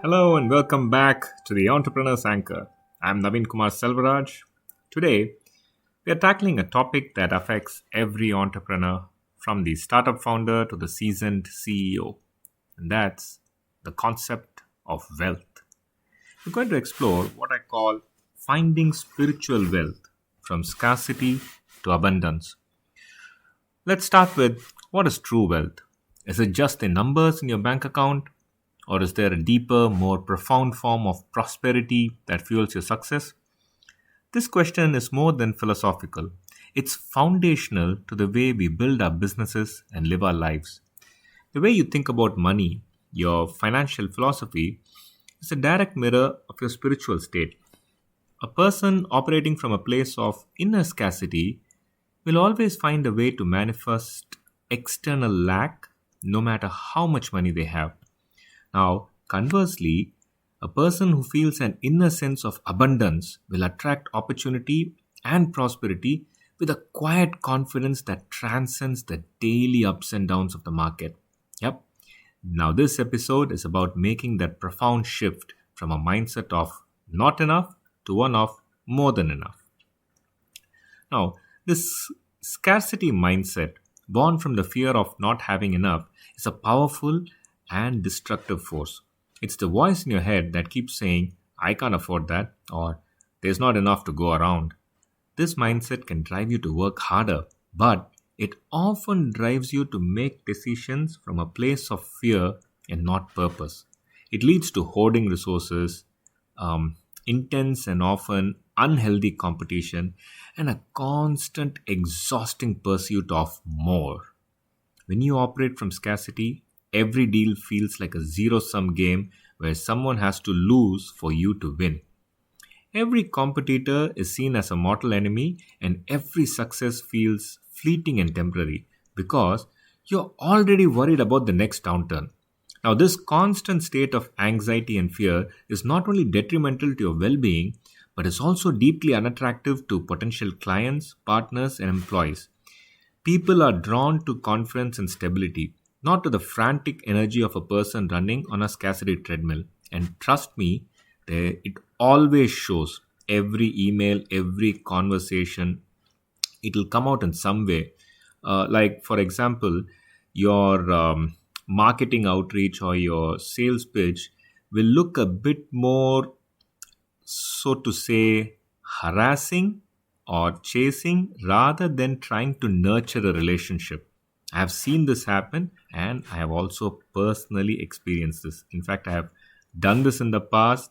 Hello and welcome back to the Entrepreneur's Anchor. I'm Naveen Kumar Selvaraj. Today, we are tackling a topic that affects every entrepreneur, from the startup founder to the seasoned CEO, and that's the concept of wealth. We're going to explore what I call finding spiritual wealth from scarcity to abundance. Let's start with what is true wealth? Is it just the numbers in your bank account? Or is there a deeper, more profound form of prosperity that fuels your success? This question is more than philosophical. It's foundational to the way we build our businesses and live our lives. The way you think about money, your financial philosophy, is a direct mirror of your spiritual state. A person operating from a place of inner scarcity will always find a way to manifest external lack no matter how much money they have. Now, conversely, a person who feels an inner sense of abundance will attract opportunity and prosperity with a quiet confidence that transcends the daily ups and downs of the market. Yep. Now, this episode is about making that profound shift from a mindset of not enough to one of more than enough. Now, this scarcity mindset, born from the fear of not having enough, is a powerful and destructive force. It's the voice in your head that keeps saying, I can't afford that, or there's not enough to go around. This mindset can drive you to work harder, but it often drives you to make decisions from a place of fear and not purpose. It leads to hoarding resources, intense and often unhealthy competition, and a constant, exhausting pursuit of more. When you operate from scarcity, every deal feels like a zero sum game where someone has to lose for you to win. Every competitor is seen as a mortal enemy, and every success feels fleeting and temporary because you're already worried about the next downturn. Now, this constant state of anxiety and fear is not only detrimental to your well being, but is also deeply unattractive to potential clients, partners, and employees. People are drawn to confidence and stability, not to the frantic energy of a person running on a scarcity treadmill. And trust me, it always shows. Every email, every conversation, it will come out in some way. Like, for example, your marketing outreach or your sales pitch will look a bit more, so to say, harassing or chasing rather than trying to nurture a relationship. I have seen this happen and I have also personally experienced this. In fact, I have done this in the past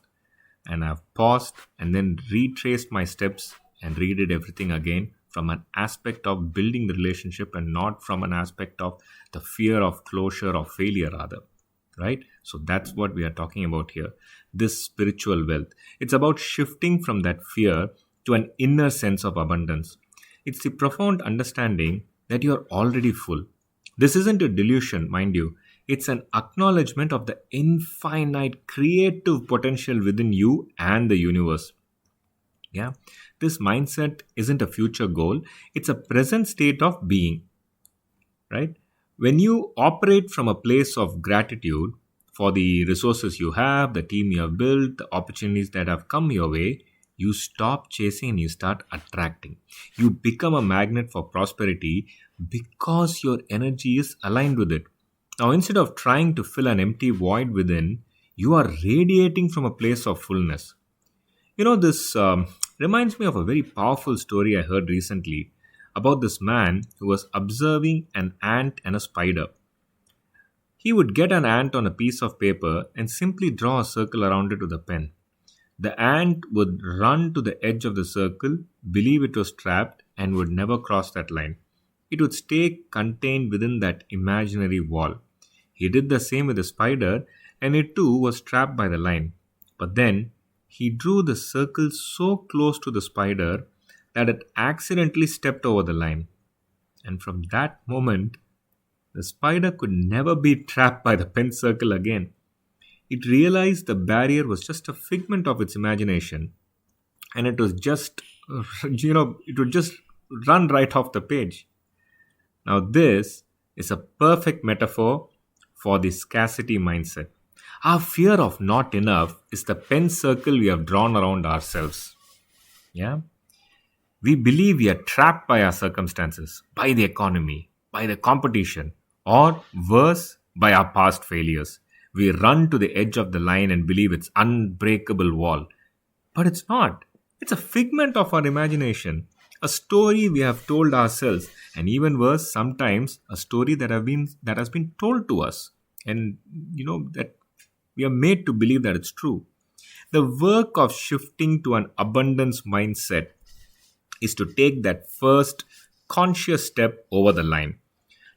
and I've paused and then retraced my steps and redid everything again from an aspect of building the relationship and not from an aspect of the fear of closure or failure, rather. Right? So that's what we are talking about here. This spiritual wealth. It's about shifting from that fear to an inner sense of abundance. It's the profound understanding that you're already full. This isn't a delusion, mind you. It's an acknowledgement of the infinite creative potential within you and the universe. Yeah. This mindset isn't a future goal, it's a present state of being, right? When you operate from a place of gratitude for the resources you have, the team you have built, the opportunities that have come your way, you stop chasing and you start attracting. You become a magnet for prosperity because your energy is aligned with it. Now, instead of trying to fill an empty void within, you are radiating from a place of fullness. This reminds me of a very powerful story I heard recently about this man who was observing an ant and a spider. He would get an ant on a piece of paper and simply draw a circle around it with a pen. The ant would run to the edge of the circle, believe it was trapped, and would never cross that line. It would stay contained within that imaginary wall. He did the same with the spider, and it too was trapped by the line. But then he drew the circle so close to the spider that it accidentally stepped over the line. And from that moment, the spider could never be trapped by the pen circle again. It realized the barrier was just a figment of its imagination, and it was just, it would just run right off the page. Now, this is a perfect metaphor for the scarcity mindset. Our fear of not enough is the pen circle we have drawn around ourselves. Yeah. We believe we are trapped by our circumstances, by the economy, by the competition, or worse, by our past failures. We run to the edge of the line and believe it's unbreakable wall. But it's not. It's a figment of our imagination, a story we have told ourselves, and even worse, sometimes a story that has been told to us, and that we are made to believe that it's true. The work of shifting to an abundance mindset is to take that first conscious step over the line.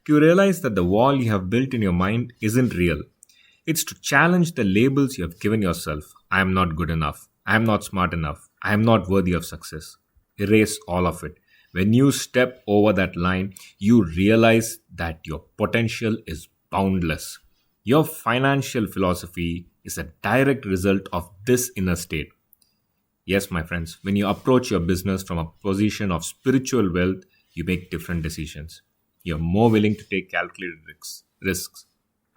To realize that the wall you have built in your mind isn't real. It's to challenge the labels you have given yourself. I am not good enough. I am not smart enough. I am not worthy of success. Erase all of it. When you step over that line, you realize that your potential is boundless. Your financial philosophy is a direct result of this inner state. Yes, my friends, when you approach your business from a position of spiritual wealth, you make different decisions. You're more willing to take calculated risks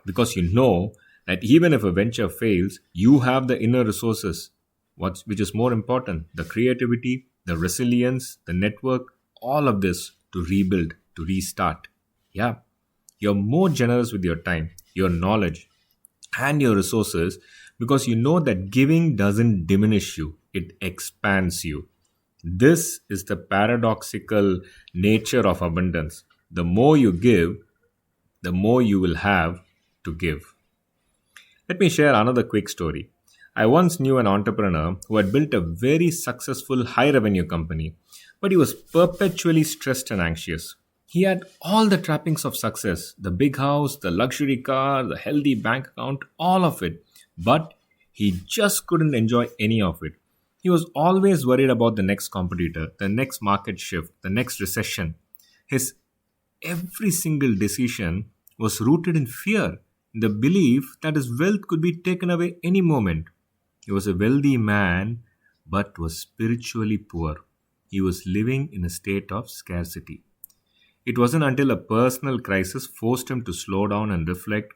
because you know that even if a venture fails, you have the inner resources. Which is more important? The creativity, the resilience, the network, all of this to rebuild, to restart. Yeah, you're more generous with your time, your knowledge, and your resources because you know that giving doesn't diminish you, it expands you. This is the paradoxical nature of abundance. The more you give, the more you will have to give. Let me share another quick story. I once knew an entrepreneur who had built a very successful high revenue company, but he was perpetually stressed and anxious. He had all the trappings of success: the big house, the luxury car, the healthy bank account, all of it. But he just couldn't enjoy any of it. He was always worried about the next competitor, the next market shift, the next recession. His every single decision was rooted in fear, in the belief that his wealth could be taken away any moment. He was a wealthy man, but was spiritually poor. He was living in a state of scarcity. It wasn't until a personal crisis forced him to slow down and reflect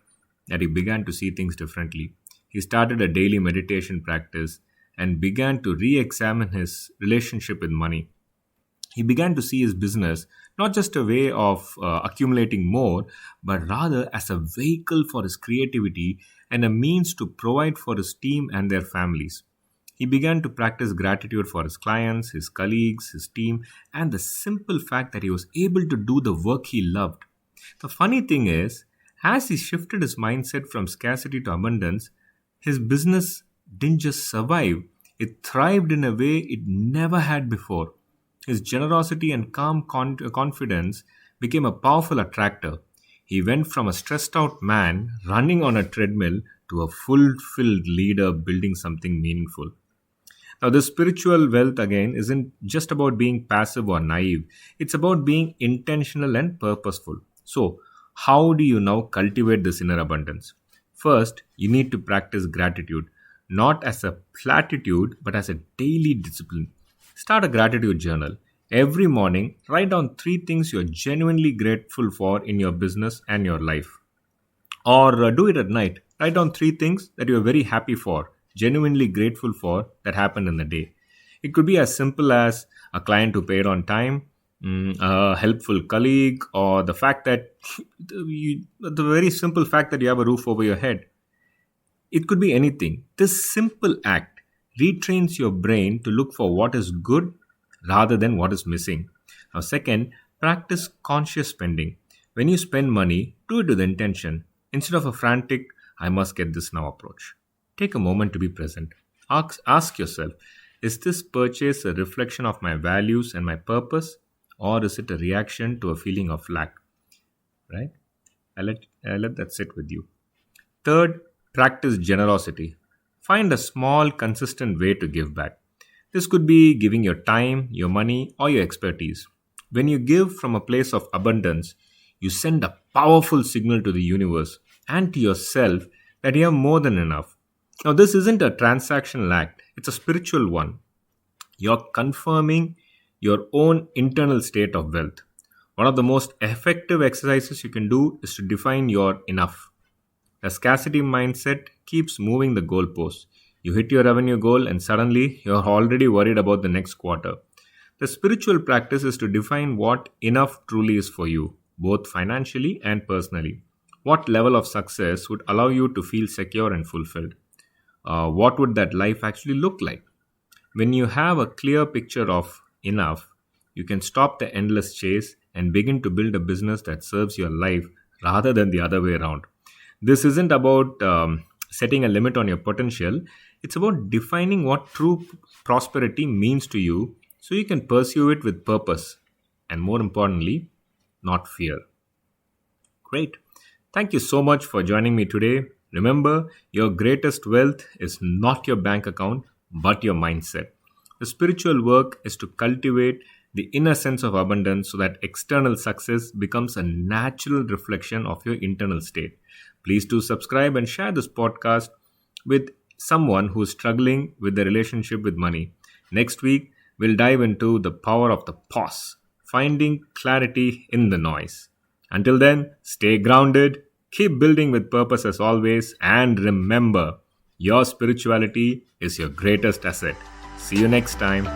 that he began to see things differently. He started a daily meditation practice and began to re examine his relationship with money. He began to see his business not just a way of accumulating more, but rather as a vehicle for his creativity and a means to provide for his team and their families. He began to practice gratitude for his clients, his colleagues, his team, and the simple fact that he was able to do the work he loved. The funny thing is, as he shifted his mindset from scarcity to abundance, his business didn't just survive, it thrived in a way it never had before. His generosity and calm confidence became a powerful attractor. He went from a stressed out man running on a treadmill to a fulfilled leader building something meaningful. Now, this spiritual wealth again isn't just about being passive or naive, it's about being intentional and purposeful. So, how do you now cultivate this inner abundance? First, you need to practice gratitude, not as a platitude, but as a daily discipline. Start a gratitude journal. Every morning, write down three things you're genuinely grateful for in your business and your life. Or do it at night. Write down three things that you're very happy for, genuinely grateful for that happened in the day. It could be as simple as a client who paid on time, a helpful colleague, or the fact that the very simple fact that you have a roof over your head. It could be anything. This simple act retrains your brain to look for what is good rather than what is missing. Now, second, practice conscious spending. When you spend money, do it with intention instead of a frantic, I must get this now approach. Take a moment to be present. Ask yourself, is this purchase a reflection of my values and my purpose, or is it a reaction to a feeling of lack? Right? I let that sit with you. Third, practice generosity. Find a small, consistent way to give back. This could be giving your time, your money, or your expertise. When you give from a place of abundance, you send a powerful signal to the universe and to yourself that you have more than enough. Now, this isn't a transactional act, it's a spiritual one. You're confirming your own internal state of wealth. One of the most effective exercises you can do is to define your enough. The scarcity mindset keeps moving the goalposts. You hit your revenue goal and suddenly you're already worried about the next quarter. The spiritual practice is to define what enough truly is for you, both financially and personally. What level of success would allow you to feel secure and fulfilled? What would that life actually look like? When you have a clear picture of enough, you can stop the endless chase and begin to build a business that serves your life rather than the other way around. This isn't about setting a limit on your potential, it's about defining what true prosperity means to you so you can pursue it with purpose and, more importantly, not fear. Great. Thank you so much for joining me today. Remember, your greatest wealth is not your bank account, but your mindset. The spiritual work is to cultivate the inner sense of abundance so that external success becomes a natural reflection of your internal state. Please do subscribe and share this podcast with someone who is struggling with the relationship with money. Next week, we'll dive into the power of the pause, finding clarity in the noise. Until then, stay grounded, keep building with purpose as always, and remember, your spirituality is your greatest asset. See you next time.